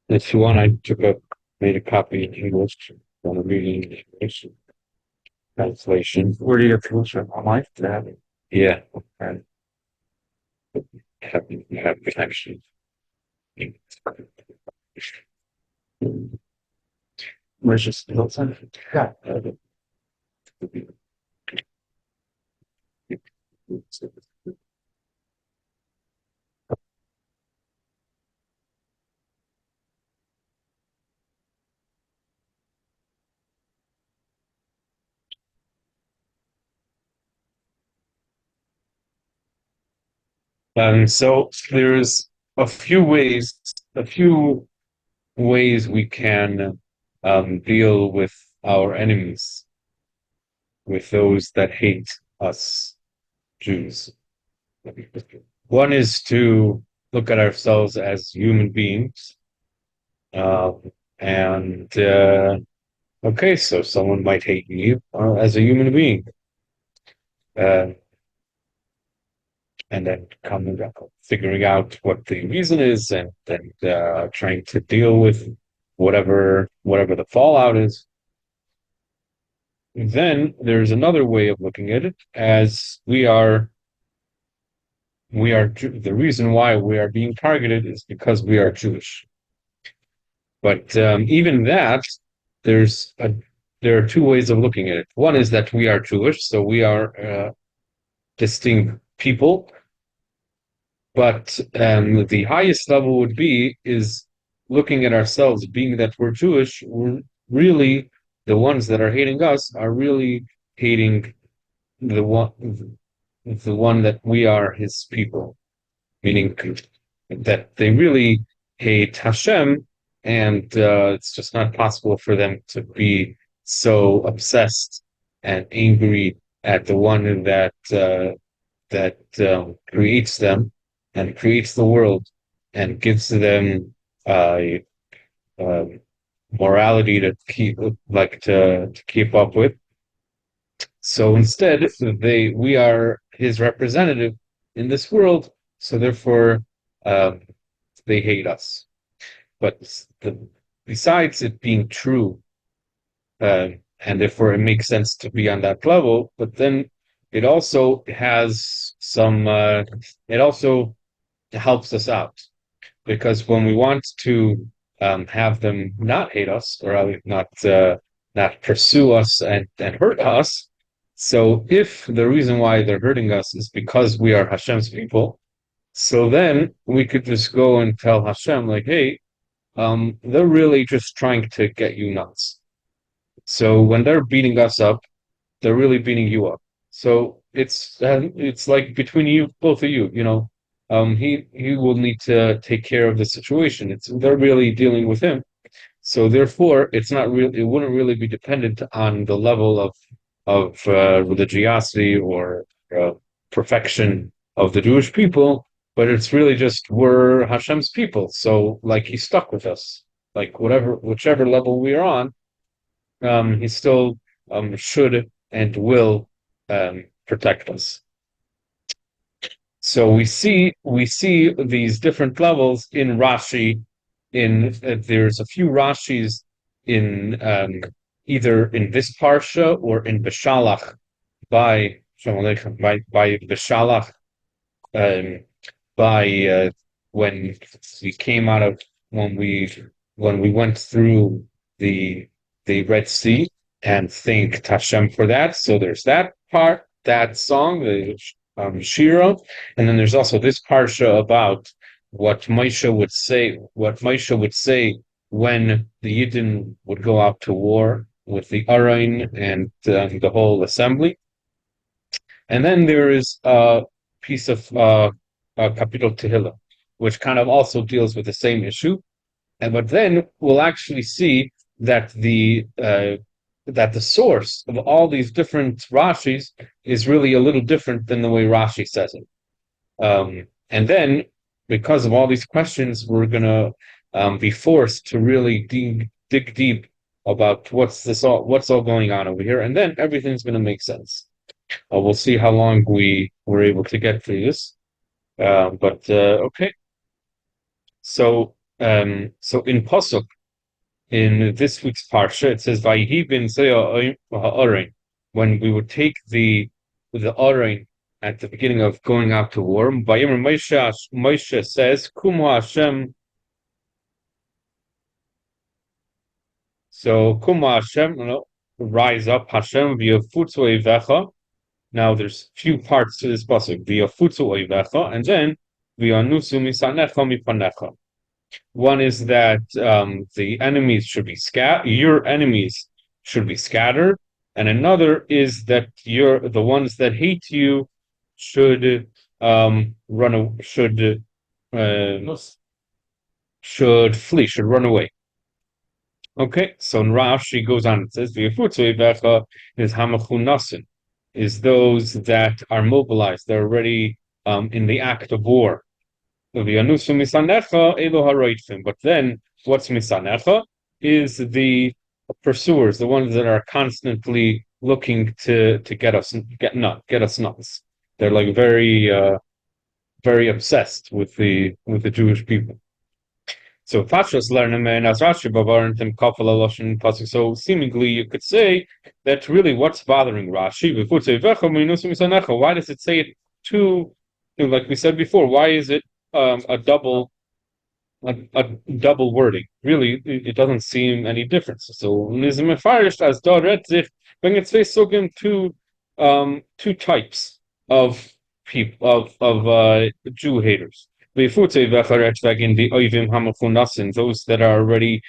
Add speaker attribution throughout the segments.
Speaker 1: If you want, made a copy in English. Want to read it in English translation?
Speaker 2: Where do you get tools from? Online? To have it.
Speaker 1: Yeah,
Speaker 2: And
Speaker 1: have connection.
Speaker 2: where's just built on? Yeah.
Speaker 1: So there's a few ways we can deal with our enemies, with those that hate us Jews. One is to look at ourselves as human beings. And okay, so someone might hate me as a human being. Uh, and then figuring out what the reason is and trying to deal with whatever the fallout is. Then there's another way of looking at it as the reason why we are being targeted is because we are Jewish. But even that, there's a there are two ways of looking at it. One is that we are Jewish, so we are distinct people. But the highest level would be is looking at ourselves, being that we're Jewish, we're really the ones that are hating us are really hating the one that we are his people, meaning that they really hate Hashem, and it's just not possible for them to be so obsessed and angry at the one that creates them and creates the world and gives them uh, uh, morality to keep up with. So instead, we are his representative in this world. So therefore, um, they hate us. But besides it being true, and therefore it makes sense to be on that level, but then it also has some. It also helps us out because when we want to have them not hate us or not pursue us and hurt us. So if the reason why they're hurting us is because we are Hashem's people, so then we could just go and tell Hashem like, hey, they're really just trying to get you nuts. So when they're beating us up, they're really beating you up. So it's like between you, both of you, he will need to take care of the situation. They're really dealing with him. So therefore, it's not real. It wouldn't really be dependent on the level of religiosity or uh, perfection of the Jewish people, but it's really just we're Hashem's people. So like he's stuck with us. Like whichever level we are on, he still should and will protect us. So we see these different levels in Rashi. There's a few Rashis in either in this parsha or in Beshalach by by Beshalach um, by when we came out of when we when we went through the the Red Sea and thanked Hashem for that. So there's that part, that song, the Shira, and then there's also this parsha about what Moshe would say when the Yidden would go out to war with the Arain and the whole assembly. And then there is a piece of Capital Tehillah, which kind of also deals with the same issue. But then we'll actually see that the source of all these different Rashis is really a little different than the way Rashi says it. And then, because of all these questions, we're gonna be forced to really dig deep about what's all going on over here, and then everything's gonna make sense. We'll see how long we were able to get through this. But okay, so So in Pasuk, in this week's parsha, it says, "Vayhi bin ha'orein." When we would take the orein at the beginning of going out to war, Vayomer Moshe says, "Kum Hashem." So Kum Hashem, rise up, Hashem v'yafutzu oivecha. Now there's few parts to this pasuk, v'yafutzu oivecha, and then v'yanusu misanecha mipanecha. One is that the enemies should be your enemies should be scattered, and another is that the ones that hate you should uh, should flee, should run away. Okay, so in Rashi goes on and says v'yafutzu oivecha is hamachunasin, is those that are mobilized, they're already in the act of war. But then what's misanecha is the pursuers, the ones that are constantly looking to get us nuts. They're like very obsessed with the Jewish people. So Pashas learn as Rashi Bavarantim Kafal Loshin Pasuk. So seemingly you could say that really what's bothering Rashi? Why does it say it two, like we said before? Why is it a double wording? Really, it doesn't seem any difference. So Nizmefarish as Doret sich when it's sogim two types of people of Jew haters. Those that are already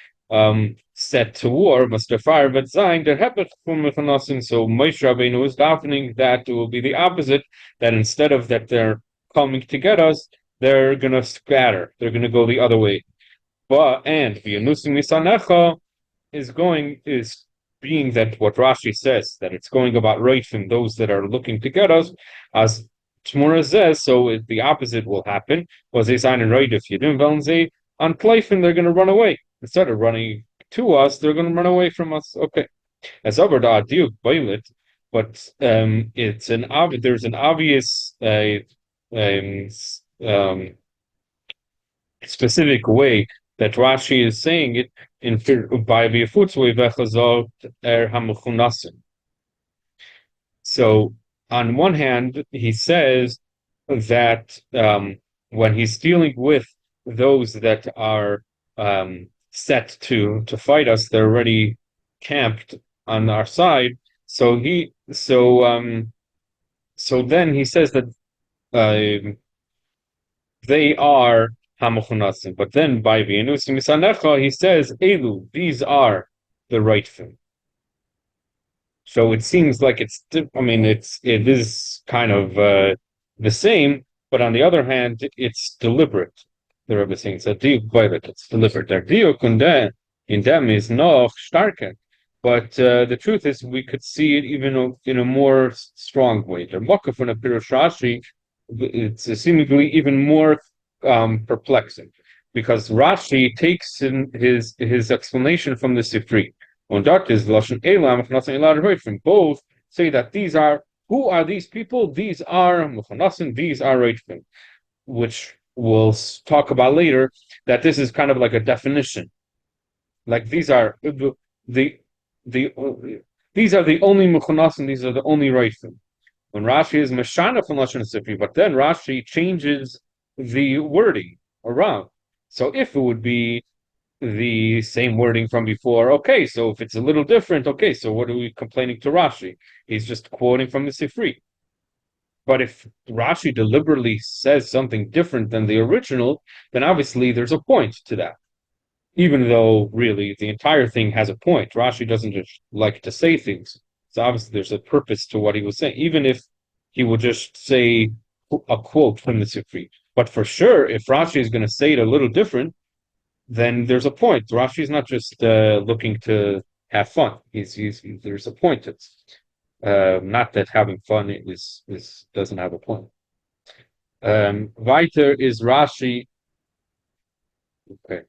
Speaker 1: set to war must fire but sign the hepech from Mechanasim. So Moshe Rabbeinu is davening that it will be the opposite, that instead of that they're coming to get us, they're gonna scatter. They're gonna go the other way. But and V'yanusim Misanecha is being that what Rashi says, that it's going about Reifim, those that are looking to get us, as Shmura says, so the opposite will happen. Was they sign and right if you didn't say on Pleifin, they're gonna run away. Instead of running to us, they're gonna run away from us. Okay. As over the Diuk Bailit, but there's an obvious um, specific way that Rashi is saying it in by v'yafutzui v'chazot hamuchunasim. So on one hand, he says that when he's dealing with those that are set to fight us, they're already camped on our side. So then he says that they are hamuchunasim. But then by v'yanusim misanecha, he says elu, these are the right thing. So it seems like it is kind of the same, but on the other hand, it's deliberate. The Rebbe is saying it's deliberate. Der diuk in them is noch starker. But the truth is, we could see it even in a more strong way. The Mokkah from the Pirush Rashi, it's seemingly even more perplexing, because Rashi takes in his explanation from the Sifri. On that is Lashon Elam, from both say that who are these people? These are Muchanasim, these are Reifim, which we'll talk about later, that this is kind of like a definition. Like these are the these are the only Muchanasim, these are the only Reifim. When Rashi is Meshana from Lashon Sifri, but then Rashi changes the wording around. So if it would be the same wording from before, okay, so if it's a little different, okay, so what are we complaining to Rashi? He's just quoting from the Sifri. But if Rashi deliberately says something different than the original, then obviously there's a point to that. Even though really the entire thing has a point. Rashi doesn't just like to say things. So obviously there's a purpose to what he was saying, even if he would just say a quote from the Sifri. But for sure, if Rashi is going to say it a little different, then there's a point. Rashi is not just looking to have fun. There's a point. It's not that having fun is doesn't have a point. Weiter is Rashi. Okay.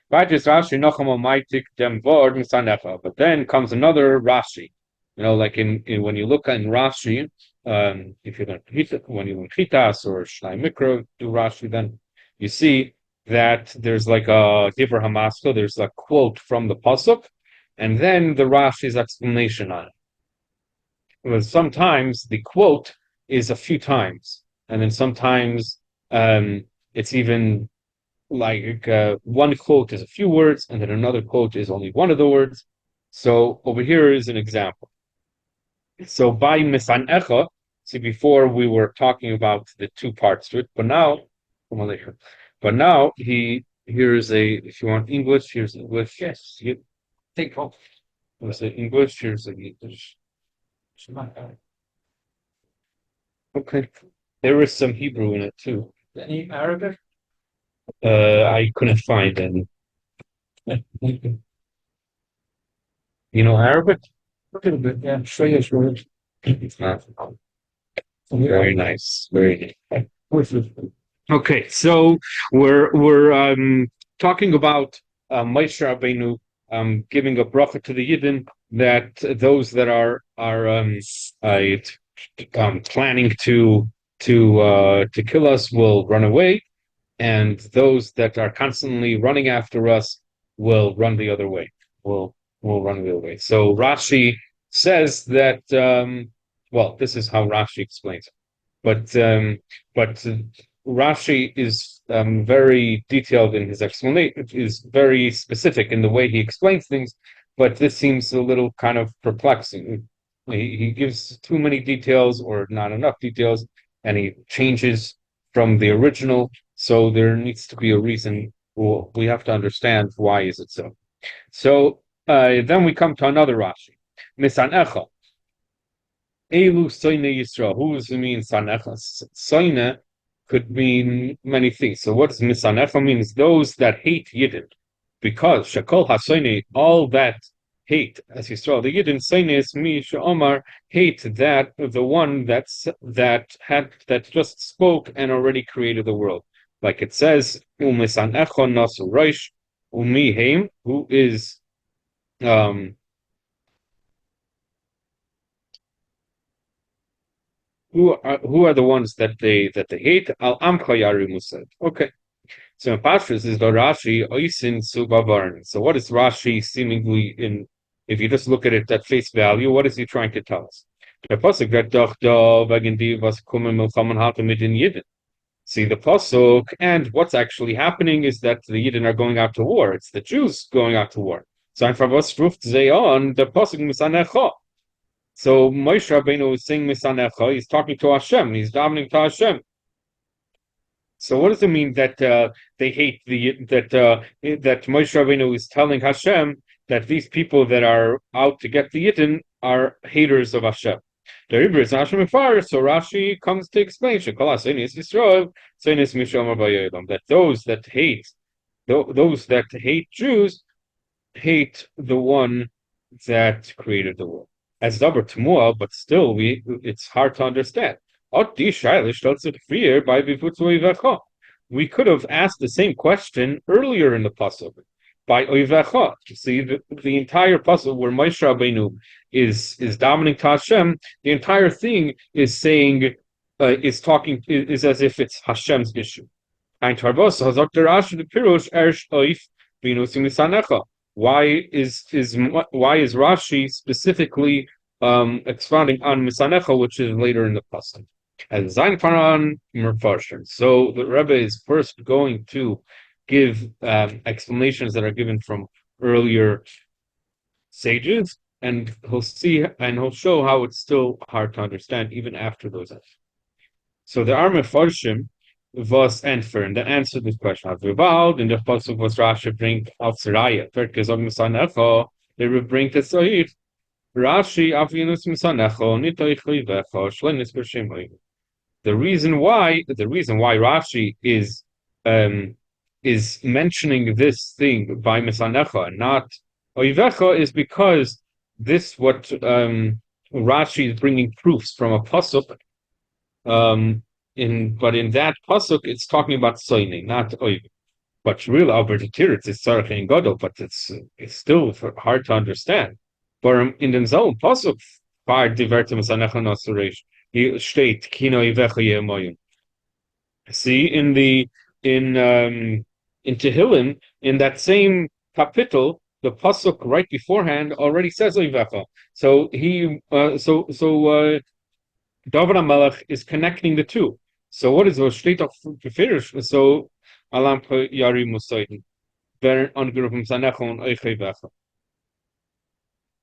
Speaker 1: Weiter is Rashi Nochama Maitik Dem Vord Misanecha. But then comes another Rashi. Like in when you look in Rashi, if you're going to when you learn Chitas or Shnai Mikro do Rashi, then you see that there's like a Dibur Hamaskal, there's a quote from the pasuk, and then the Rashi's explanation on it. Because sometimes the quote is a few times, and then sometimes it's even like one quote is a few words, and then another quote is only one of the words. So over here is an example. So by misanecha, see before we were talking about the two parts to it, but now here's a if you want English, here's English. Yes, you take off. Was it English? Here's a English. Okay. There is some Hebrew in it too. Any Arabic? I couldn't find any. You know Arabic? A little bit, yeah. Show you it's not. Very nice. Very nice. Okay, so we're talking about Moshe Rabbeinu giving a bracha to the Yidden that those that are planning to kill us will run away, and those that are constantly running after us will run the other way. Will run the other way. So Rashi says that well, this is how Rashi explains it. But Rashi is very detailed in his explanation, is very specific in the way he explains things, but this seems a little kind of perplexing. He gives too many details or not enough details, and he changes from the original, so there needs to be a reason. Well, we have to understand why is it so. So then we come to another Rashi. Misanecha. Elu Soine Yisrael. Who does it mean Sanecha? Soine could mean many things. So what does Misanecha means? Those that hate Yidden. Because Shakol HaSoine, all that hate, as Yisrael, the Yidden Soine is mi Omar, hate that the one that just spoke and already created the world. Like it says, Umisanecha Nasu Roish, Umiheim, who is who are the ones that they hate? Al Amcha Yarimu said. Okay. So in Pashtus is the Rashi Oisin Subavarn. So what is Rashi seemingly in? If you just look at it at face value, what is he trying to tell us? The pasuk that doch da wegen die was kommen milchamen hatte mit den Yidden. See the pasuk, and what's actually happening is that the Yidden are going out to war. It's the Jews going out to war. So I'm from was ruft they on the pasuk misanecha. So Moshe Rabbeinu is saying Misanecha, he's talking to Hashem, he's davening to Hashem. So what does it mean that they hate that Moshe Rabbeinu is telling Hashem that these people that are out to get the Yidden are haters of Hashem? The Hebrew is Hashem Mefar, so Rashi comes to explain that those that hate Jews hate the one that created the world. As Dabar Tmua, but still it's hard to understand. We could have asked the same question earlier in the pasuk by Oivecha. You see, the entire pasuk where Moshe Rabbeinu is davening to Hashem, the entire thing is saying is as if it's Hashem's issue. Why is Rashi specifically expounding on Misanecha, which is later in the pasuk? As Zain Paran Merfarshim. So the Rebbe is first going to give explanations that are given from earlier sages, and he'll show how it's still hard to understand even after those. So there are Mefarshim was entfern, that answered this question. In the pasuk was Rashi bring auf Zeraya, Ferkezog Misanecha, they will bring to Sahih. Rashi Avinus Misanecha, Nitoich Livecha, Shlenis Bershim. The reason why Rashi is mentioning this thing by Misanecha and not Oivecha is because this what Rashi is bringing proofs from a pasuk. But in that pasuk, it's talking about soine, not oiv. But real Albert Tiritz is Sarach and Godel, but it's still hard to understand. But in the Zalm pasuk, far divertim sanecha nasuresh, he state kino ivecha yemoyim. See in in Tehillim, in that same kapitel, the pasuk right beforehand already says Oivecha. So David HaMelech is connecting the two. So what is was steht auf Gefirisch? So Alam Yari Musaiden. Wer angerufen Sanechon Oichevecha.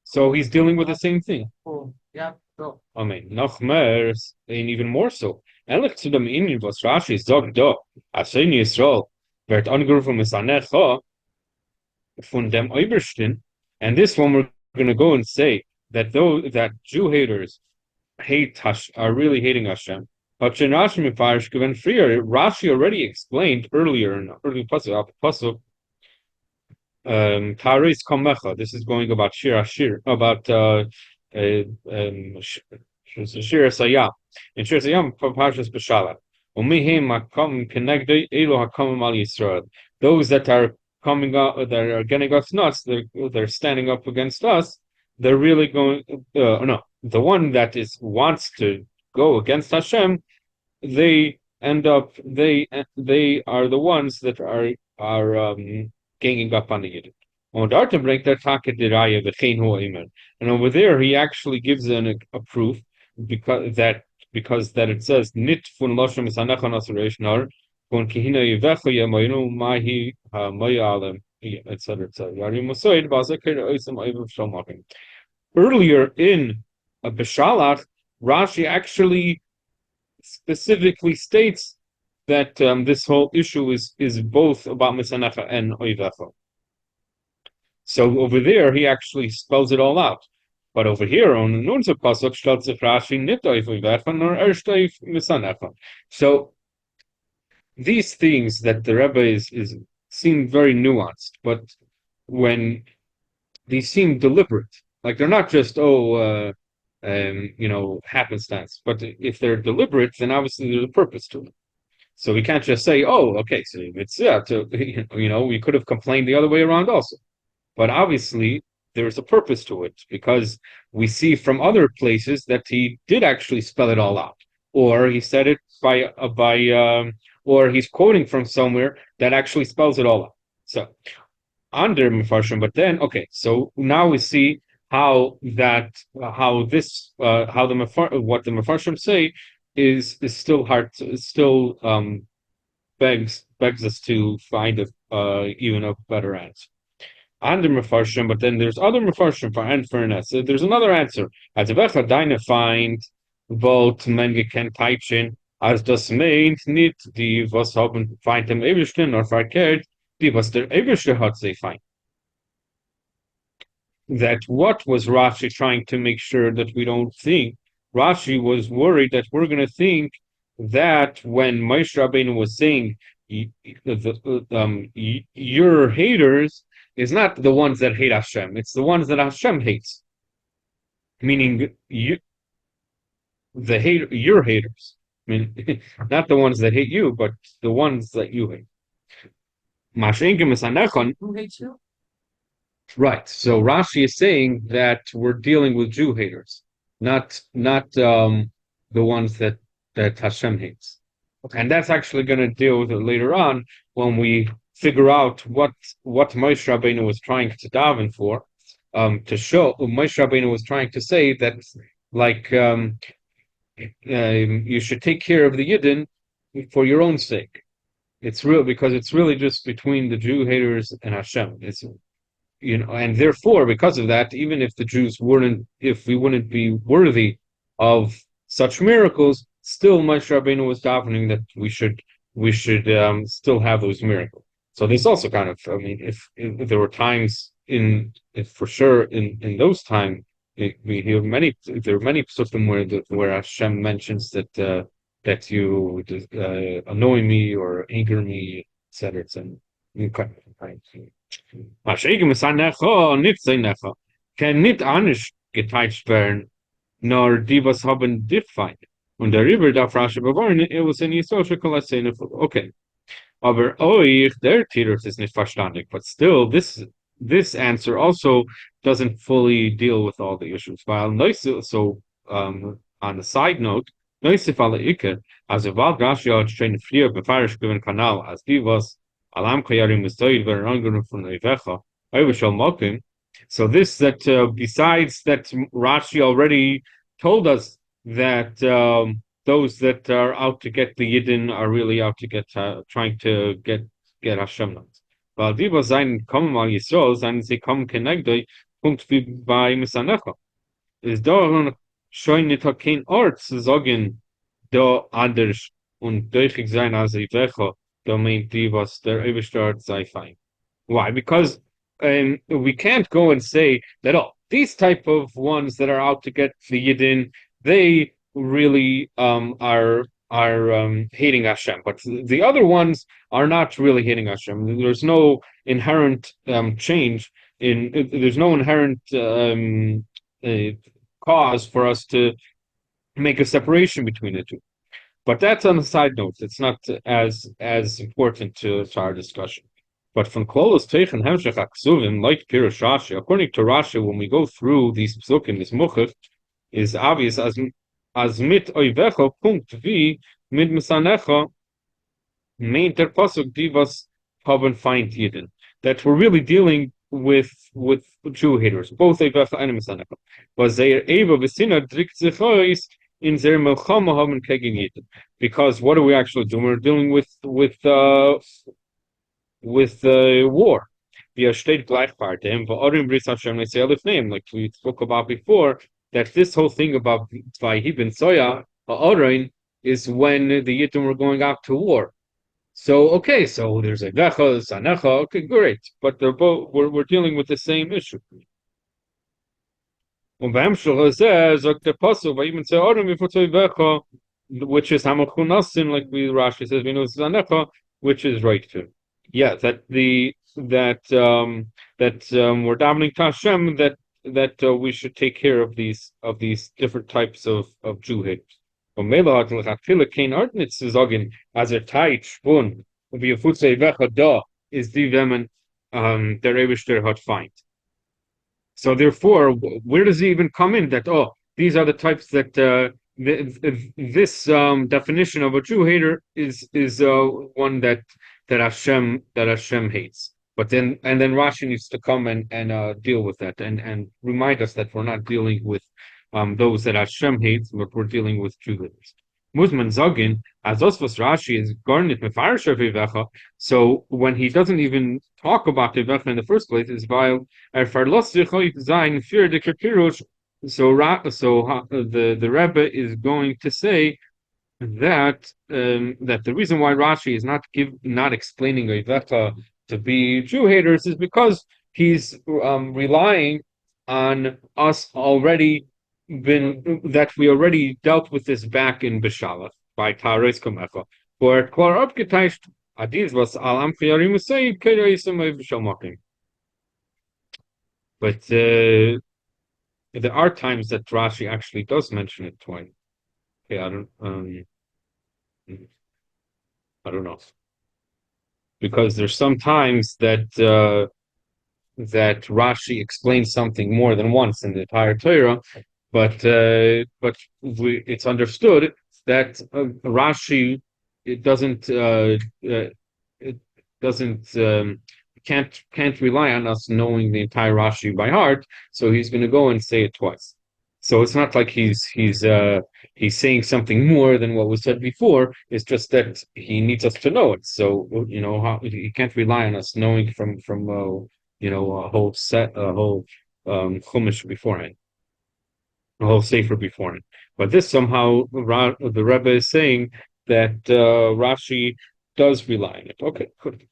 Speaker 1: So he's dealing with the same thing.
Speaker 2: Oh, yeah, so.
Speaker 1: I mean, noch mehr, and even more so. Ehrlich zu dem Indien, was Rashi sagt da, als in Israel wird angerufen mit Sanecha von dem Obersten, and this one we're going to go and say that those that Jew haters hate are really hating Hashem. But Rashi Mefarish given freer, Rashi already explained earlier in early pasuk Taris Komecha. This is going about Shir Ashir, about Shir Sayam. In Shir Sayam, Parshas Beshala. Umihim Hakom Kenegdei Elo Hakom Al Yisrael. Those that are coming up, that are getting us nuts, they're standing up against us. They're really going. No, the one that is wants to go against Hashem, they end up. They are the ones that are ganging up on the Yidden. And over there, he actually gives a proof because that it says nit fun loshem misanechon asureshnar fun kihina yivecha yemayinu mahi mayalem etc. Earlier in Beshalach, Rashi actually specifically states that this whole issue is both about misanecha and oivecha. So over there, he actually spells it all out. But over here, on the Nunza Pasuk, stellt sich Rashi nicht auf oivecha nor erst auf misanecha. So these things that the Rebbe is seem very nuanced, but when they seem deliberate, like they're not just happenstance, but if they're deliberate, then obviously there's a purpose to it. So we can't just say, oh, okay, so it's we could have complained the other way around also. But obviously there's a purpose to it because we see from other places that he did actually spell it all out, or he said it or he's quoting from somewhere that actually spells it all out. So under Mefarshim, but then okay, so now we see what the Mefarshim say is still hard. Still begs us to find even a better answer. Under Mefarshim, but then there's other Mefarshim for and fairness. So there's another answer. As Vecha Deine find both Menge Ken Teitchen as das meint nicht die was haben find dem Ebersten or verkehrt die was der Eberste hat sie find. That what was Rashi trying to make sure that we don't think? Rashi was worried that we're going to think that when Moshe Rabbeinu was saying your haters is not the ones that hate Hashem, it's the ones that Hashem hates. Meaning your haters. I mean, not the ones that hate you, but the ones that you hate.
Speaker 2: Who hates you?
Speaker 1: Right. So Rashi is saying that we're dealing with Jew haters, not the ones that Hashem hates. Okay. And that's actually going to deal with it later on when we figure out what Moshe Rabbeinu was trying to daven for, to show Moshe Rabbeinu was trying to say that like you should take care of the Yidden for your own sake. It's real because it's really just between the Jew haters and Hashem. It's and therefore, because of that, even if the Jews if we wouldn't be worthy of such miracles, still Moshe Rabbeinu was davening that we should still have those miracles. So this also kind of, I mean, if there were times for sure in those times, we hear there are many psukim where Hashem mentions that you annoy me or anger me, etc. Okay. Kann nicht anders geteilt werden, nor die was haben dich feind. Und darüber darf Rashi bewahren, was in Yisrael Kolassene. Okay. Aber euch, der Titus is nicht verstandig. But still, this answer also doesn't fully deal with all the issues. So on a side note, Neusif alle Ike, also Rashi hat schon früher befahrisch gewinnen Kanal, als die was Alam kayarim mistoid verangun from Nevecha. I wish I'll mock him. So this that besides that Rashi already told us that those that are out to get the Yidden are really out to get trying to get Hashem not. Weil die, was sein kommen mal Yisrael, sein sie kommen kenegdoi, Punkt wie bei Misanecha. Ist da schon nicht kein Ort zu sagen, da anders und durchig sein als ich weche, da meint die, was der Überstart sei fein. Why? Because we can't go and say that, oh, these type of ones that are out to get the Yidden, they really are hating Hashem, but the other ones are not really hating Hashem. There's no inherent change in. There's no inherent uh, cause for us to make a separation between the two. But that's on a side note. It's not as important to our discussion. But from Klolos Teichen Hemshech Aksuvim, like Pirush Rashi, according to Rashi, when we go through these psukim, this muchach is obvious as mit oivecha punkt v mit misanecha meint der pasuk divas haben feind yidden, that we're really dealing with Jew haters, both oivecha and misanecha. Was their eva vesina drikt sich in their melchama haben kegen yidden. Because what are we actually doing? We're dealing with war. Via state gleichpartem, va'orim bris Hashem le'se'elif name, like we spoke about before, that this whole thing about Vayhi Soya, ha'orin, is when the Yidden were going out to war. So, okay, so there's a Vecha, Sanecha, okay, great. But they're both, we're dealing with the same issue. Which is Hamachunasin, like we Rashi says, we know Sanecha, which is right too. Yeah, that we're davening to Hashem that we should take care of these different types of Jew haters. As a tight spoon, wie a futze vecha da is die Vemen der Eibishter hat find. So therefore, where does he even come in that, oh, these are the types that this definition of a Jew hater is one that Hashem hates. But then Rashi needs to come and deal with that and remind us that we're not dealing with those that Hashem hates, but we're dealing with Jew haters. Muzman Zagin, as Osvos Rashi is garnet mefarish Vecha. So when he doesn't even talk about Vecha in the first place, is while Farlos Zain Fear de Kapirush. So the Rebbe is going to say that that the reason why Rashi is not explaining Vecha to be Jew haters is because he's relying on us already that we already dealt with this back in Beshalach by Tares Komecha. For Klar abgeteicht, Adiz was Alam Fiyarim say B'Shalmakim. But there are times that Rashi actually does mention it twice. Okay, I don't know. Because there's some times that that Rashi explains something more than once in the entire Torah, but it's understood that Rashi it can't rely on us knowing the entire Rashi by heart, so he's going to go and say it twice. So it's not like he's saying something more than what was said before. It's just that he needs us to know it. So he can't rely on us knowing from a whole chumash beforehand, a whole sefer beforehand. But this somehow the Rebbe is saying that Rashi does rely on it. Okay, good.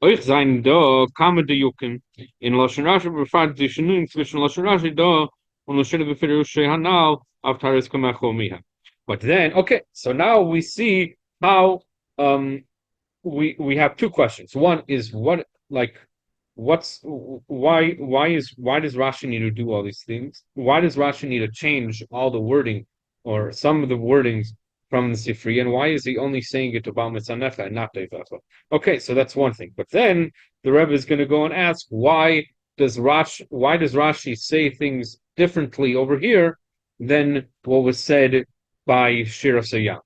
Speaker 1: Euch sein da kamen die Jucken in Lashon Rashi befragt die Shnuim zwischen Lashon Rashi da und Lashon Befirush Hanal auf Tares Komecho Miha. But then, okay, so now we see how we have two questions. One is why does Rashi need to do all these things? Why does Rashi need to change all the wording or some of the wordings from the Sifri, and why is he only saying it about Mitzanecha and not Devacha? Okay, so that's one thing. But then the Rebbe is going to go and ask, why does Rashi say things differently over here than what was said by Shira Sayam?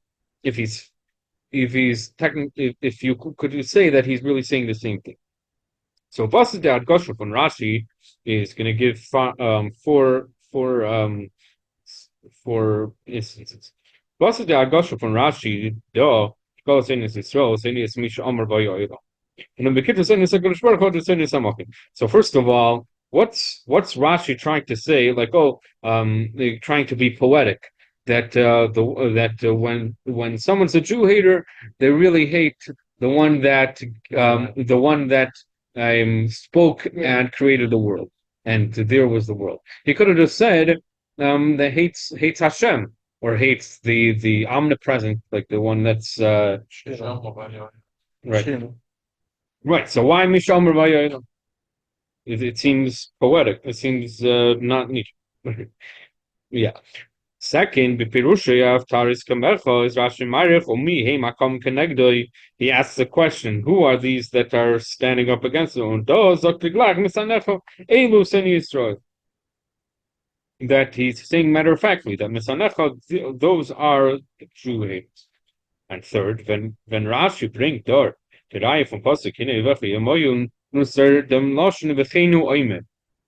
Speaker 1: If he's technically, if you could say that he's really saying the same thing. So Basid Adgosha from Rashi is going to give four instances. Basid Adgosha from Rashi, duh, Kol Senis Yisrael, Senis Misha Amar Bayoido. So first of all, what's Rashi trying to say? Like, they're trying to be poetic. When someone's a Jew hater, they really hate the one that spoke and created the world, and there was the world. He could have just said that hates Hashem or hates the omnipresent, like the one that's right. Right. So why Mishamer Vayayim? It seems poetic. It seems not neat. Yeah. Second, Bipirusha of Taris Kamercha is Rashi Marich Umi Hey Makom Kenegdoi. He asks the question, who are these that are standing up against them? That he's saying matter of factly that Misanecha, those are Jew haters. And third, when Rashi bring dort the Reihe von Pasuk Hine Vechi Emoyun Nusser dem Loschen Vechenu Oimer.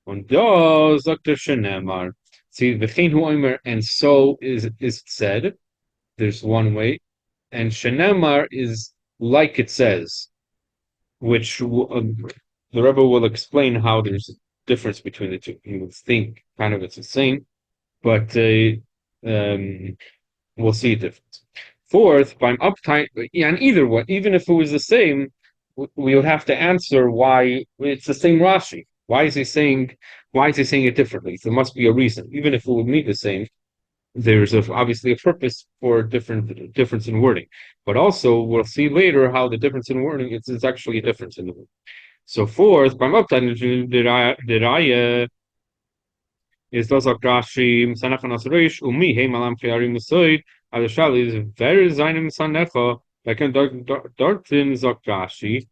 Speaker 1: Und da sagt Shenemar. See, Vechenu Oimer, and so is said. There's one way, and Shenemar is like it says, which the Rebbe will explain how there's a difference between the two. You would think kind of it's the same, but we'll see a difference. Fourth, by uptime, and either way, even if it was the same, we would have to answer why it's the same Rashi. Why is he saying it differently? There must be a reason. Even if it would mean the same, there's obviously a purpose for difference in wording. But also, we'll see later how the difference in wording it's actually a difference in the wording. So fourth, beim Uptime der Reihe is das auch Rashi Sanachan Asreish Umi Hey Malam Chiarim Mesoid. Also Shali is very seinem Sanecha. Da kann dorthin sagt Rashi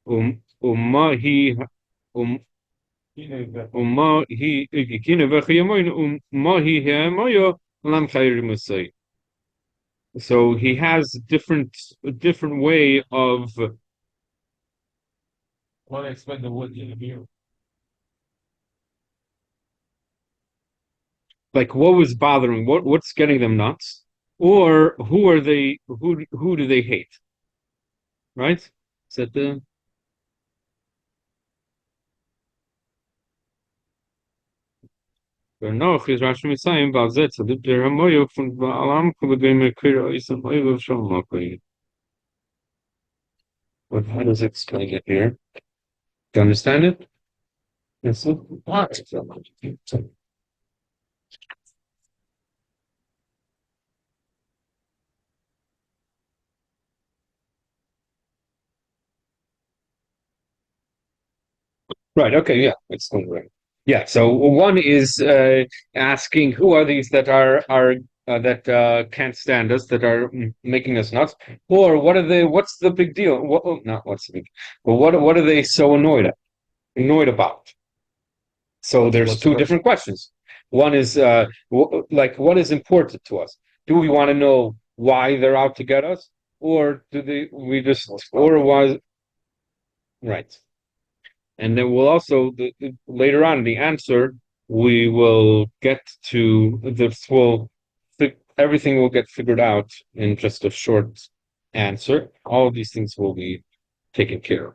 Speaker 1: ma hi ma hi ikine vechi yamoin ma hi hemoyo lam Chiarim Mesoid. So he has a different way of.
Speaker 2: Well, I expect the wood in here.
Speaker 1: Like what was bothering, what's getting them nuts, or who are they? Who do they hate? Right? Is that the? No, he's Rashi Messiah about that. So the Hamoyo from Alam Kulagame Kira is some way of Shalom. But how does it explain it here? Do you understand it? Yes. What? Right. Okay. Yeah. It's going right. Yeah. So one is asking who are these that are that can't stand us, that are making us nuts, or what are they? What's the big deal? Not what's the big, but what are they so annoyed about? So there's two different questions. One is like what is important to us? Do we want to know why they're out to get us, or do we just or was right? And then we'll also later on in the answer we will get to this. Everything will get figured out in just a short answer. All of these things will be taken care of.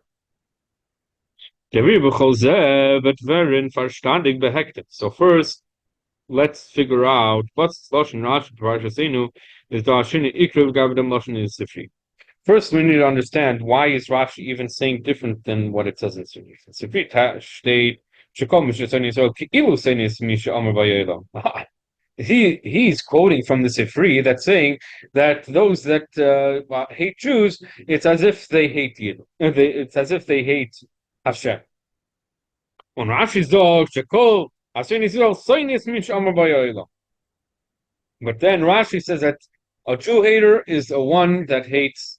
Speaker 1: So first, let's figure out what's Lashon Rashi Parashasenu is the Ashini Ikriv Gavdam Lashon is Sifri. First, we need to understand why is Rashi even saying different than what it says in Sifri. Sifri state he's quoting from the Sifri that's saying that those that hate Jews, it's as if they hate you. It's as if they hate Hashem. On Rashi's dog, Shekol, but then Rashi says that a Jew hater is the one that hates.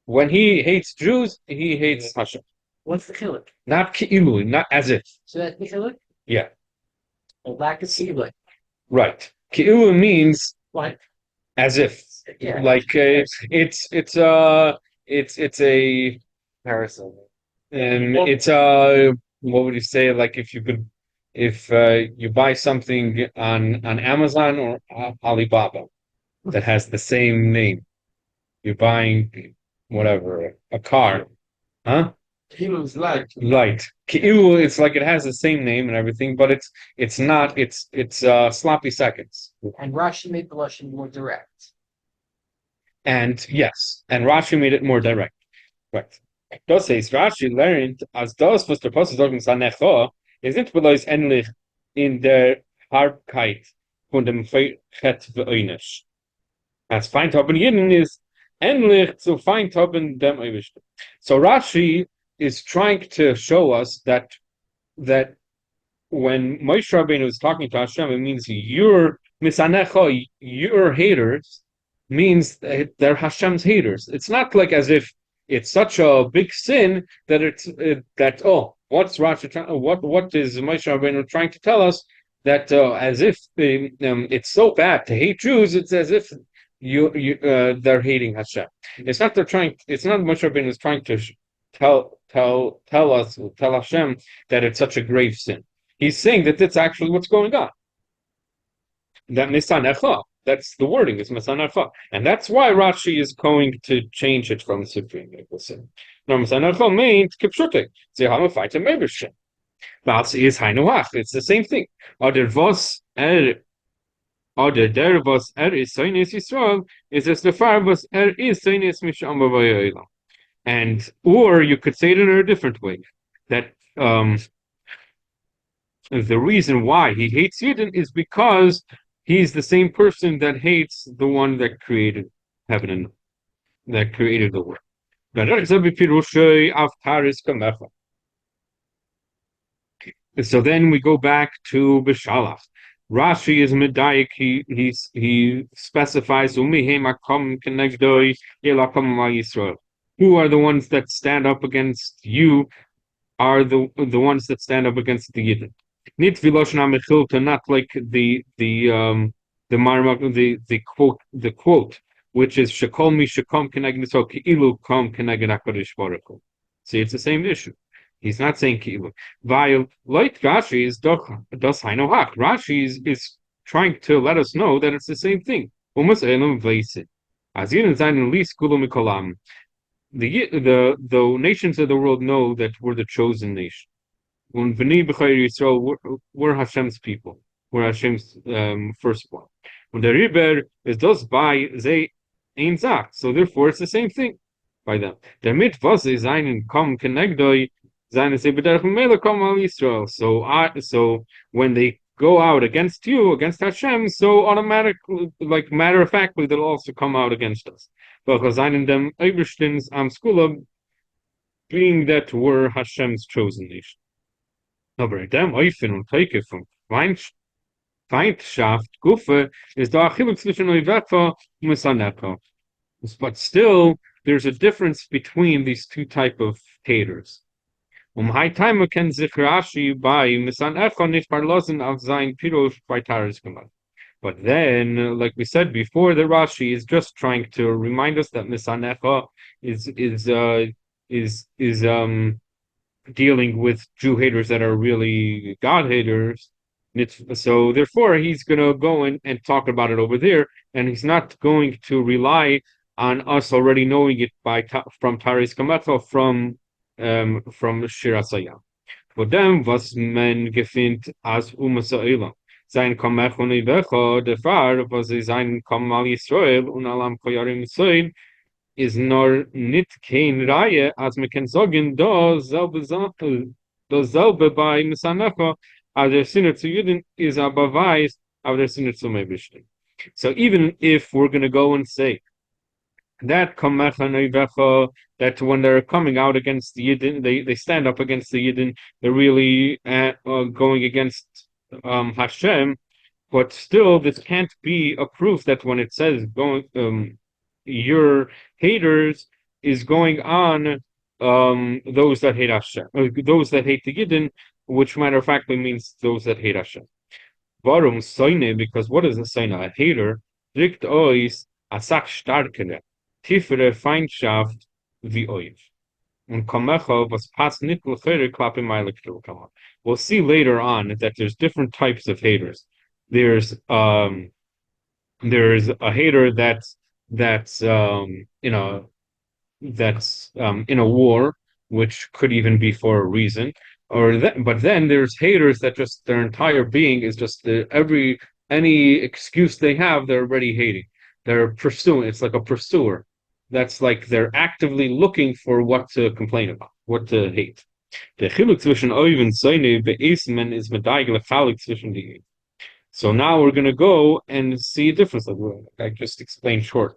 Speaker 1: When he hates Jews, he hates Hashem.
Speaker 2: What's the chiluk?
Speaker 1: Not ki'ilu, not as if.
Speaker 2: So that's the chiluk?
Speaker 1: Yeah.
Speaker 2: A lack of chiluk.
Speaker 1: Right. Ki'ilu means
Speaker 2: What?
Speaker 1: as if.
Speaker 2: Yeah.
Speaker 1: Like it's a comparison. And it's what would you say? Like if you could, if you buy something on Amazon or Alibaba that has the same name, you're buying whatever a car, huh?
Speaker 2: Kilo's light.
Speaker 1: Light. Ki'u, it's like it has the same name and everything, but it's not. It's sloppy seconds.
Speaker 2: And Rashi made the Lashon more direct.
Speaker 1: And yes, and Rashi made it more direct. Right. Das heißt, Rashi learned, als das, was der Apostel sagt, Sanecha, ist nicht bloß ähnlich in der Harbkeit von dem Chet ve'oinisch. Als Feindhaben jeden ist ähnlich zu Feindhaben dem Eibishter. So Rashi is trying to show us that when Moshe Rabbeinu is talking to Hashem, it means your misanecha, your haters, means that they're Hashem's haters. It's not like as if it's such a big sin that it's that what's Rashi what is Moshe Rabbeinu trying to tell us that as if it's so bad to hate Jews, it's as if they're hating Hashem. It's not they're trying. It's not Moshe Rabbeinu is trying to tell Hashem that it's such a grave sin. He's saying that that's actually what's going on. That misanecha, that's the wording, is misanecha. And that's why Rashi is going to change it from Sifrim, it will say. Now, misanecha means kipshute. They have a fight to Mebershin. That's is hainuach. It's the same thing. Oder der was is Soines Yisrael, is as the far was is Soines Misham B'Vayoylam. And, or you could say it in a different way, that the reason why he hates Yidden is because he's the same person that hates the one that created heaven and that created the world. So then we go back to Bishalach. Rashi is medayik. He specifies who are the ones that stand up against you are the ones that stand up against the Yidden. Nit viloshna mechilta, not like the quote, which is shekol mi shekom keneged so ki'ilu kom keneged HaKadosh Baruch Hu. See, it's the same issue. He's not saying ki'ilu. While light Rashi is das hainohach. Rashi is trying to let us know that it's the same thing. Umas elam veisid. As Yidden zayin lis kulu mikolam. The nations of the world know that we're the chosen nation. When B'nai B'chayr Yisrael, we're Hashem's people. We're Hashem's firstborn. When the Riber is thus by they ain't zach, so therefore it's the same thing by them. The mitvah is einen kom kenegdoi, seine se b'derech mele kom al Yisrael. So when they go out against you, against Hashem, so automatically, like matter of factly, they'll also come out against us. Because einen dem Eberstins am Skula, being that we're Hashem's chosen nation. Aber dem Eufen und Teike von Feindschaft, Guffe, is da Achilluk zwischen Oivecha und Misanecha. But still, there's a difference between these two type of haters. High time can sich Rashi by Misanecha nicht verlassen auf sein Pirosh bei Taris gemacht. But then, like we said before, the Rashi is just trying to remind us that Misanecha is dealing with Jew haters that are really God haters. So therefore, he's going to go and talk about it over there, and he's not going to rely on us already knowing it from Taris Kamatha from Shir Asayam. For them, was men gefindt as Sa'ila. Sein Kamech und Ivecha, der Fahr, was sie sein Kamal Yisrael und Alam Koyarim Soin, is nor nit kein Reihe, as me can sagen, da selbe bei Misanecha, as der Sinner zu Juden is a Beweis, aber der Sinner zu Meibishtim. So even if we're going to go and say that that when they're coming out against the Yidden, they stand up against the Yidden, they're really going against Hashem, but still this can't be a proof that when it says going your haters is going on those that hate Hashem, those that hate the Yidden, which matter of fact means those that hate Hashem. Varum soine, because what is a soine? A hater. Rikt ois Asach starkere, tiefere Feindschaft wie euch. Und Kamecha was passt nicht l'chere klappe meine Kama. We'll see later on that there's different types of haters. There's a hater that's in a war, which could even be for a reason. But then there's haters that just their entire being is just any excuse they have, they're already hating. They're pursuing. It's like a pursuer. That's like they're actively looking for what to complain about, what to hate. The chiluk zwischen Oiv and Seine be'esmen is medaigel chalik zwischen die. So now we're gonna go and see a difference. Like I just explained short.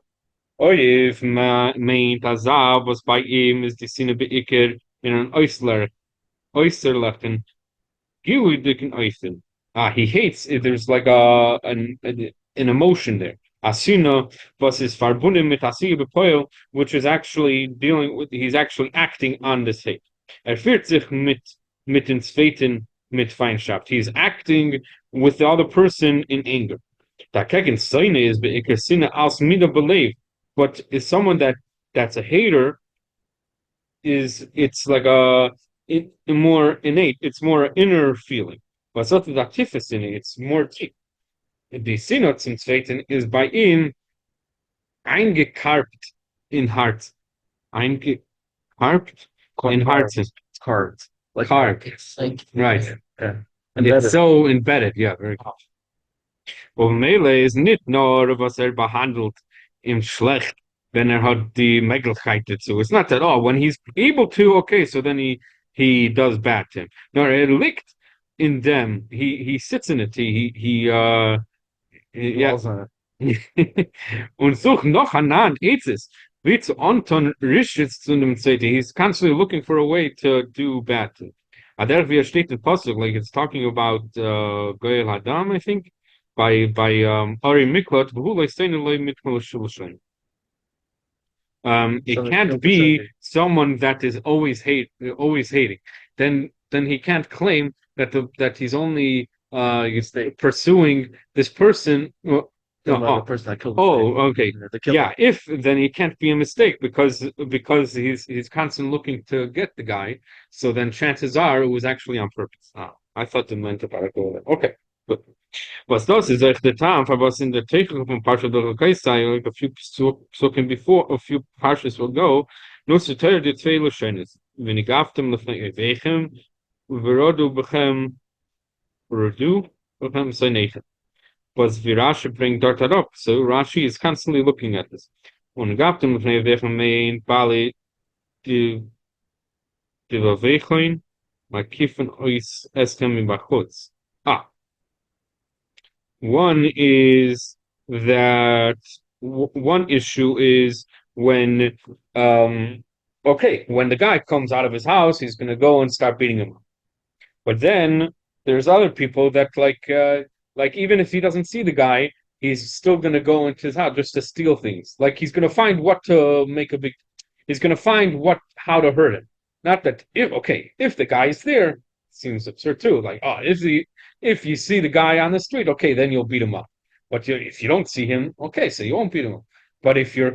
Speaker 1: Oif meint Azav was bei ihm ist die Sinne beiker in an äußerlichen gewidigen Äußern. He hates there's like an emotion there. Asuna was is verbunden mit Asiya bepoil, which is actually dealing with he's actually acting on this hate. Fühlt sich mit den Zweiten mit Feindschaft. He's acting with the other person in anger. Dagegen seine is beiker Sinne als mida believe. But is someone that's a hater it's like a more innate, it's more inner feeling. But something that it's more deep. The Sinot zum Zweiten is by ihm eingekarpt in Hart. Eingekarpt in Herzen.
Speaker 2: Carved. Like
Speaker 1: Carved.
Speaker 2: it's like
Speaker 1: Right.
Speaker 2: yeah.
Speaker 1: And it's so embedded. Yeah, very good. Well, Mele is nicht nur, was behandelt im Schlecht, wenn hat die Möglichkeit dazu. It's not that, oh, when he's able to, okay, so then he does bad to him. No, liegt in them. He sits in it. Yeah. Und sucht noch an Etzes. Wie zu Anton Rischitz zu dem Zweite. He's constantly looking for a way to do bad to him. Der wie steht in Pasuk, like it's talking about Goel Hadam, I think by Ari Miklot, it can't be someone that is always hating. Then he can't claim that he's only pursuing this person.
Speaker 2: The person that killed
Speaker 1: okay. Yeah, if then he can't be a mistake because he's constantly looking to get the guy. So then chances are it was actually on purpose. I thought it meant about it. Okay, good. Was das ist echt der Tam, for was in der Technik von Parsha der Rekai like a few Psukim before, a few Parshas will go, nur zu teuer die zwei Lashonis. Wenn ich aftem lefnei Evechem, Verodu bechem Rodu, bechem Seinechem. Was wie Rashi bringt dort up. So Rashi is constantly looking at this. Und aftem lefnei Evechem mein Bali die Vavechoin, Makifen ois estem in Bachutz. One is that one issue is when when the guy comes out of his house, he's going to go and start beating him up. But then there's other people that like even if he doesn't see the guy, he's still going to go into his house just to steal things. Like he's going to find what to make a big. He's going to find how to hurt him. Not that if the guy is there, seems absurd too. Like if you see the guy on the street, okay, then you'll beat him up. But if you don't see him, okay, so you won't beat him up. But if you're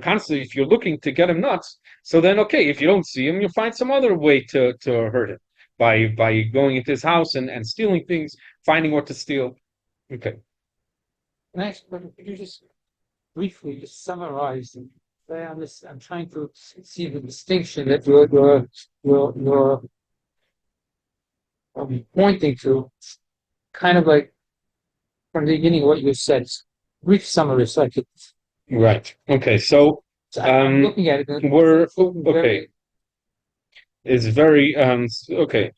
Speaker 1: looking to get him nuts, so then okay, if you don't see him, you'll find some other way to hurt him by going into his house and stealing things, finding what to steal. Okay.
Speaker 2: Next, but could you just briefly just summarize and say on this? I'm trying to see the distinction that you're pointing to, kind of like from the beginning what you said. Brief summary, so I could.
Speaker 1: Right. Okay. So
Speaker 2: I'm looking at it.
Speaker 1: We're okay. It's very okay.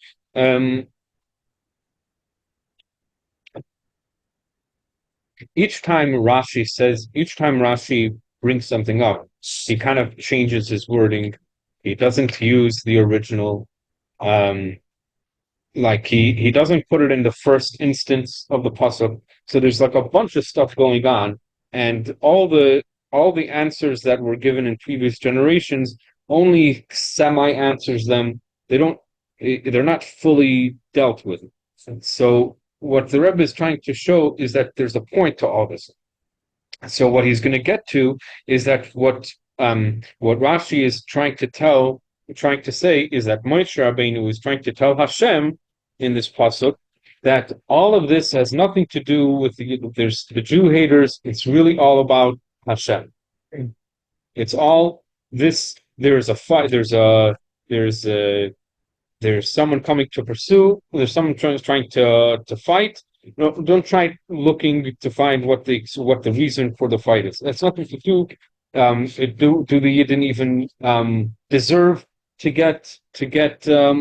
Speaker 1: Each time Rashi brings something up, he kind of changes his wording. He doesn't use the original. Like he doesn't put it in the first instance of the pasuk. So there's like a bunch of stuff going on, and all the answers that were given in previous generations only semi answers them. They're not fully dealt with. So what the Rebbe is trying to show is that there's a point to all this. So what he's going to get to is that what Rashi is trying to say is that Moshe Rabbeinu is trying to tell Hashem in this pasuk that all of this has nothing to do with there's the Jew haters. It's really all about Hashem. It's all this. There's a fight. There's a there's someone coming to pursue. There's someone trying to fight. No, don't try looking to find what the reason for the fight is. That's nothing to do. Do the Yidden even deserve to get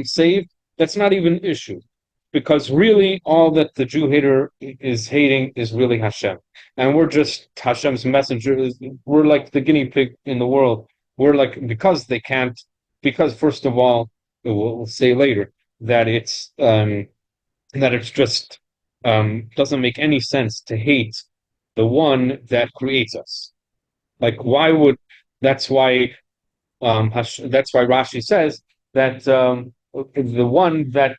Speaker 1: saved? That's not even an issue, because really all that the Jew hater is hating is really Hashem, and we're just Hashem's messengers. We're like the guinea pig in the world. We're like because they can't because first of all we'll say later that it's just doesn't make any sense to hate the one that creates us. Like, why would? That's why that's why Rashi says that the one that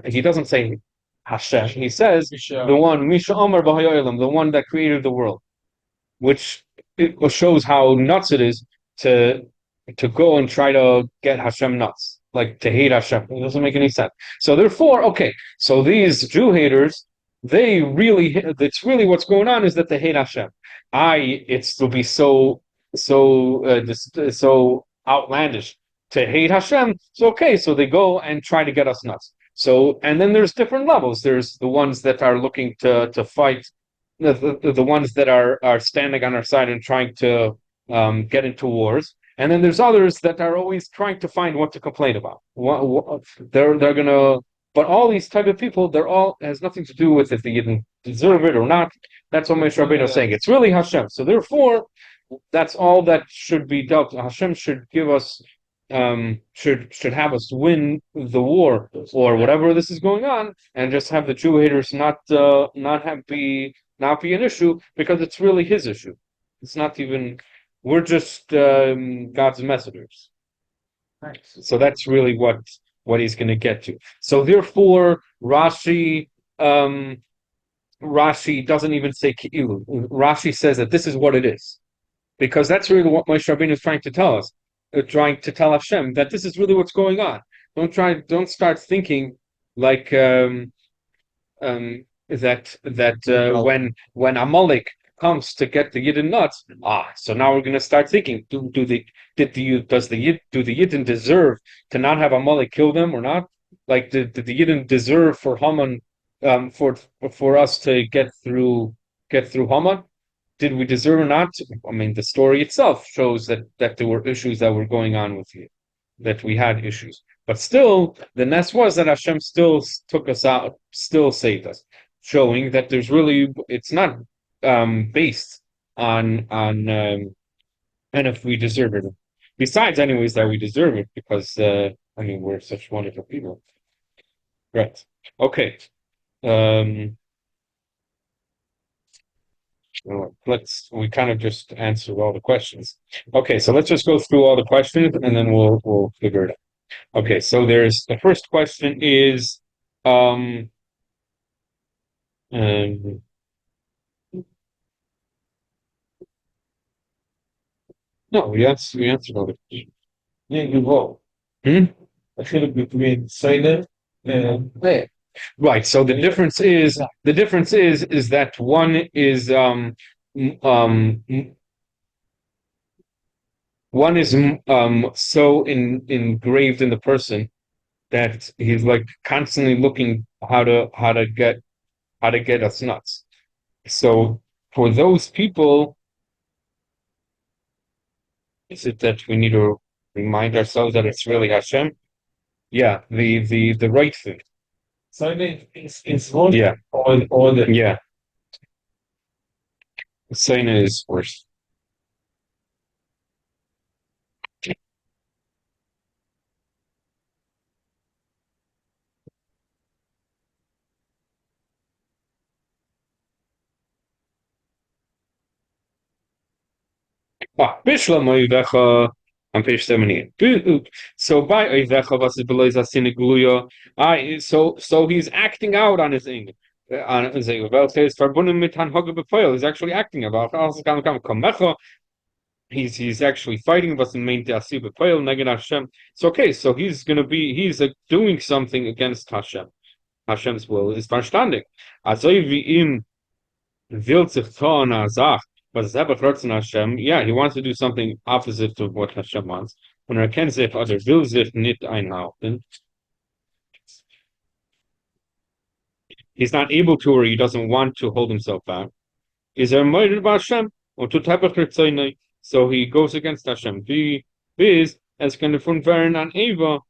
Speaker 1: he doesn't say Hashem. He says the one Misha Omer B'Hayolim, the one that created the world, which it shows how nuts it is to go and try to get Hashem nuts, like to hate Hashem. It doesn't make any sense. So therefore, okay, so these Jew haters, it's really what's going on is that they hate Hashem. It's to be so outlandish to hate Hashem. So okay, so they go and try to get us nuts. So and then there's different levels. There's the ones that are looking to fight, the ones that are standing on our side and trying to get into wars. And then there's others that are always trying to find what to complain about. They're gonna, but all these type of people, they're all has nothing to do with if they didn't deserve it or not. That's what Moshe Rabbeinu is saying. It's really Hashem. So therefore, that's all that should be dealt. Hashem should give us, should have us win the war or whatever this is going on, and just have the Jew haters not be an issue because it's really his issue. It's not even. We're just God's messengers.
Speaker 2: Nice.
Speaker 1: So that's really what he's going to get to. So therefore, Rashi doesn't even say Ki'ilu. Rashi says that this is what it is, because that's really what Moshe Rabbeinu is trying to tell us, trying to tell Hashem that this is really what's going on. Don't start thinking like when Amalek comes to get the Yidden nuts. So now we're going to start thinking: do the Yidden deserve to not have Amalek kill them or not? Like, did the Yidden deserve for Haman, for us to get through Haman? Did we deserve or not? I mean, the story itself shows that there were issues that were going on with you, that we had issues. But still, the nest was that Hashem still took us out, still saved us, showing that it's not based on and if we deserve it. Besides, anyways, that we deserve it because we're such wonderful people. Right. Okay. We kind of just answered all the questions. Okay, so let's just go through all the questions and then we'll figure it out. Okay, so there's the first question is no, we answered all the questions.
Speaker 2: Yeah, you vote.
Speaker 1: Hmm?
Speaker 2: I feel between Sainer and
Speaker 1: Right. So the difference is that one is so engraved in the person that he's like constantly looking how to get us nuts. So for those people, is it that we need to remind ourselves that it's really Hashem? Yeah, the right thing.
Speaker 2: Sainer is one
Speaker 1: Yeah.
Speaker 2: or the
Speaker 1: Yeah. Sina is worse. Bishlam Oivecha on page 78. So by Oivecha was below Zasina Gluya. So he's acting out on his anger. He's actually acting about. He's actually fighting was main neged Hashem. So okay, so he's doing something against Hashem. Hashem's will is verstandig. Also wie ihm will sich tun was selber Hashem. Yeah, he wants to do something opposite to what Hashem wants. Und kennt sich oder will sich nicht einhalten. He's not able to, or he doesn't want to hold himself back. Is there more about Hashem? Or to so he goes against Hashem. Wie is as kind of von Vern an Eva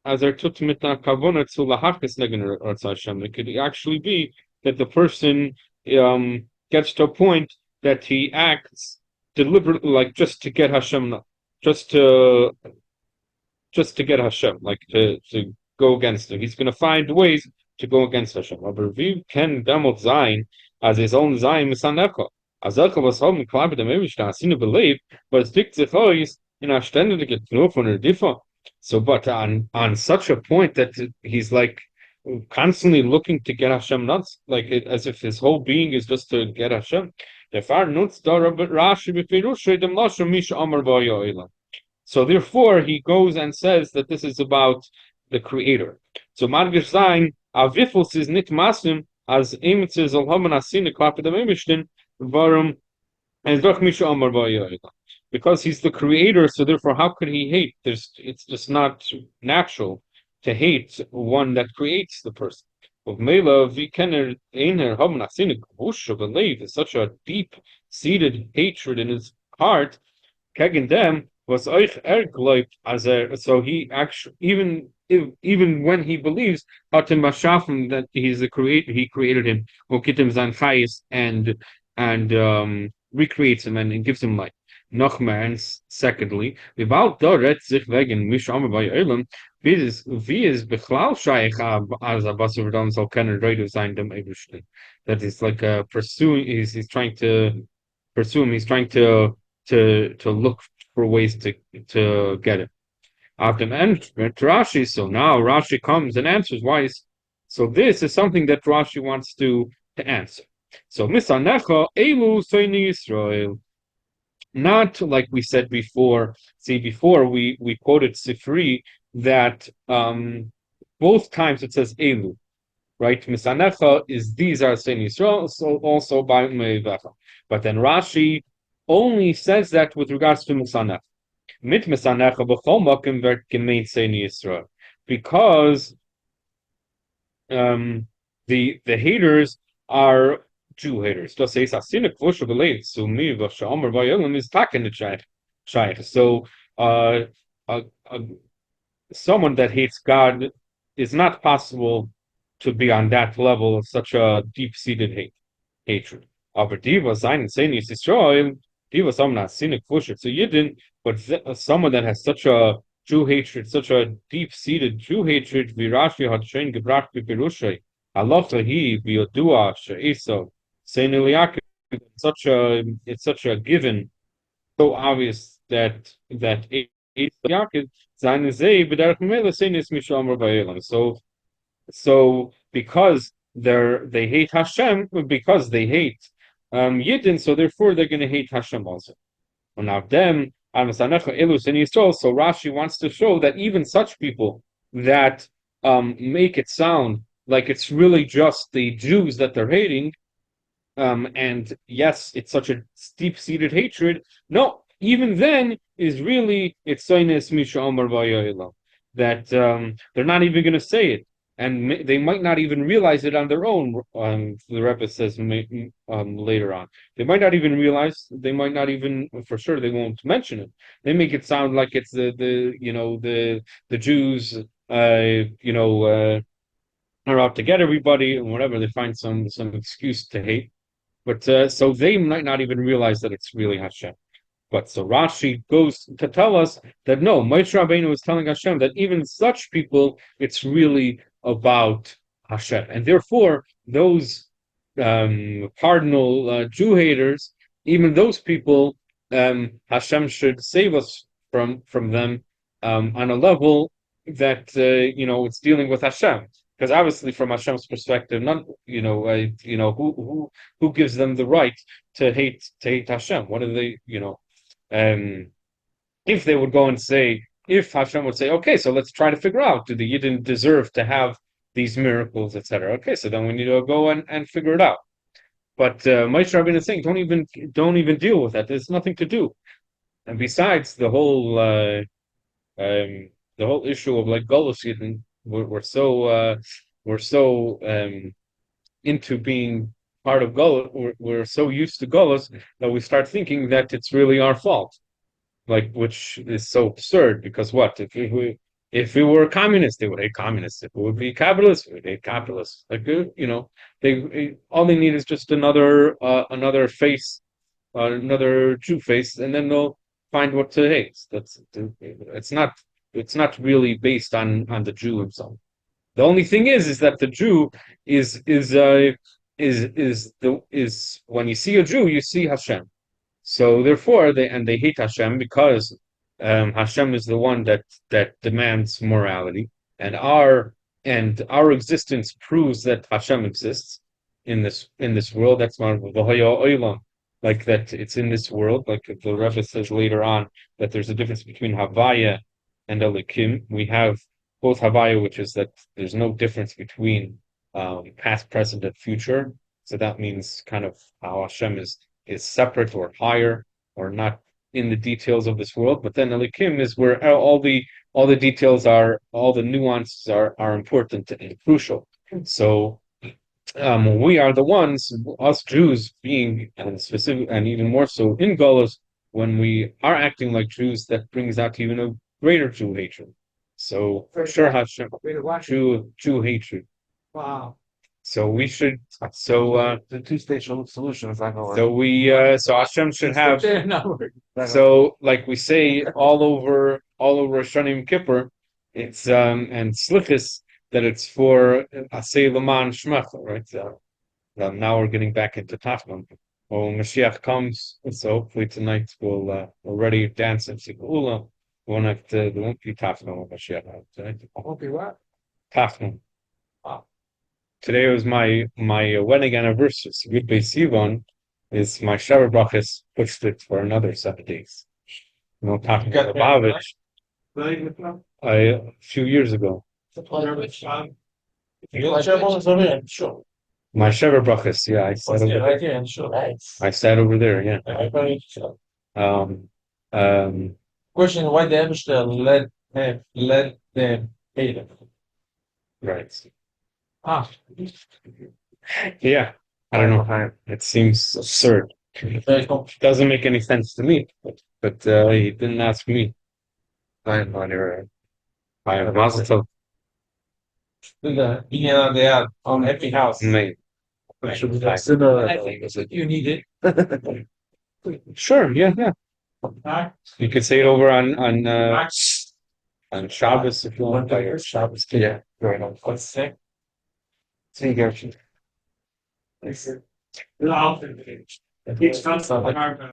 Speaker 1: as er tut mit einer Kavona zu lahachis negen Hashem. It could actually be that the person gets to a point that he acts deliberately, like just to get Hashem, just to get Hashem, like to go against him. He's going to find ways to go against Hashem. Aber wie kann demot sein, as his own sein misanecha? As was haben klappe dem Ewigsten, as ihn belebt, but es dickt sich aus in a ständige Knurr von der Differ. So, but on such a point that he's like constantly looking to get Hashem nuts, like as if his whole being is just to get Hashem. So therefore, he goes and says that this is about the Creator. So Madgish Zayin Avifus is nit masim as imitzes al haman asine klappe dem Eibishtin varum and doch misha amar va'yoyla. Because he's the Creator, so therefore, how could he hate? It's just not natural to hate one that creates the person. Of Mela, vi kenner einer haman asine gvusha believe is such a deep-seated hatred in his heart. Kegen dem was euch ergläubt as so he actually even when he believes hat him that he's the creator, he created him, or gibt him sein chayis and recreates him and gives him life. Nochmal, and secondly, without da sich wegen mish amar bei Elam, wie es bechlal shaykh as a basur soll kennen redu sein dem Eibishtin. That is like pursuing. He's trying to pursue him. He's trying to look for ways to get it. After Rashi, so now Rashi comes and answers why. So this is something that Rashi wants to answer. So Misanecha Elu Soini Israel. Not like we said before. See, before we quoted Sifri that both times it says Elu, right? Misanecha is these are Soini Israel, so also by Meivecha. But then Rashi only says that with regards to Misanecha. Mit Misanecha b'chol makim vert gemeint Soini Israel, because the haters are Jew haters. Just says asinik v'usha b'leiv so mi v'sha omer v'yolim is taken the shaykh. So someone that hates God is not possible to be on that level of such a deep-seated hatred. Aber diva sein Soini Israel, diva someone asinik v'usha so yidin, but someone that has such a Jew hatred, such a deep-seated Jew hatred, Virashi had shown gebracht b'pirushay. Halacha hi b'yodua she'esav. It's such a given, so obvious that Yaakov seine Zeh b'derech mele seines mishamar va'elam. So because they hate Hashem, because they hate Yidden, so therefore they're going to hate Hashem also. And now them, so Rashi wants to show that even such people that make it sound like it's really just the Jews that they're hating, and yes, it's such a deep-seated hatred. No, even then is really it's Soines Misha Omar Vayayla, that they're not even going to say it, and they might not even realize it on their own. The Rebbe says later on, they might not even realize. They might not even, for sure, they won't mention it. They make it sound like it's the Jews, are out to get everybody and whatever. They find some excuse to hate. But so they might not even realize that it's really Hashem. But so Rashi goes to tell us that no, Moshe Rabbeinu is telling Hashem that even such people, it's really about Hashem. And therefore, those cardinal Jew haters, even those people, Hashem should save us from them on a level that, it's dealing with Hashem. because obviously from Hashem's perspective, none, who gives them the right to hate Hashem? What are they, um, if they would go and say, if Hashem would say, okay, so let's try to figure out, do the Yidden deserve to have these miracles, etc. Okay, so then we need to go and figure it out. But Moshe Rabbeinu is saying, don't even deal with that. There's nothing to do. And besides the whole issue of like Golus Yidden, we're so into being part of Golus, we're so used to Golus that we start thinking that it's really our fault. Like, which is so absurd because what if we were communists, they would hate communists. If we would be capitalists, we would hate capitalists. Like, they all they need is just another face, another Jew face, and then they'll find what to hate. It's not really based on the Jew himself. The only thing is that the Jew is when you see a Jew, you see Hashem. So therefore, they hate Hashem because Hashem is the one that demands morality, and our existence proves that Hashem exists in this world. That's like that. It's in this world. Like the Rebbe says later on that there's a difference between Havaya and Elikim. We have both Havaya, which is that there's no difference between past, present, and future. So that means kind of how Hashem is separate or higher or not in the details of this world. But then Elikim is where all the details are, all the nuances are important and crucial. So we are the ones, us Jews, being and specific and even more so in Golos, when we are acting like Jews, that brings out even a greater Jew hatred. So sure, Hashem, Jew hatred.
Speaker 2: Wow.
Speaker 1: So we should. So
Speaker 3: The two-state solution is not going to work.
Speaker 1: so Hashem should have. So like we say all over Shana Yom Kippur, it's and Slichus that it's for Asay Laman Shmecha, right? Now we're getting back into Tafnun. When Mashiach comes, so hopefully tonight we'll already dance in Sikula. There won't be Tafnun when Mashiach comes tonight.
Speaker 2: Won't be what?
Speaker 1: Tafnun.
Speaker 2: Wow.
Speaker 1: Today was my wedding anniversary. So Good Beis Sivan is my shower brachas pushed it for another 7 days. Talking about Lubavitch, a few years ago.
Speaker 3: Sure.
Speaker 1: My shower brachas, yeah, I sat over there, yeah. Um,
Speaker 3: Question: why the Eberstein let them hate him?
Speaker 1: right.
Speaker 2: Ah,
Speaker 1: Yeah, I don't know. It seems absurd.
Speaker 3: Very complicated.
Speaker 1: Doesn't make any sense to me. But he didn't ask me. I have Mazel Tov.
Speaker 3: The beginning they had on Happy House.
Speaker 1: Mate.
Speaker 2: I think you need it.
Speaker 1: Sure, yeah. You could say it over on Shabbos if you want. By Shabbos, yeah.
Speaker 3: Very nice. What's the name?
Speaker 1: See you guys.
Speaker 2: No, it's not.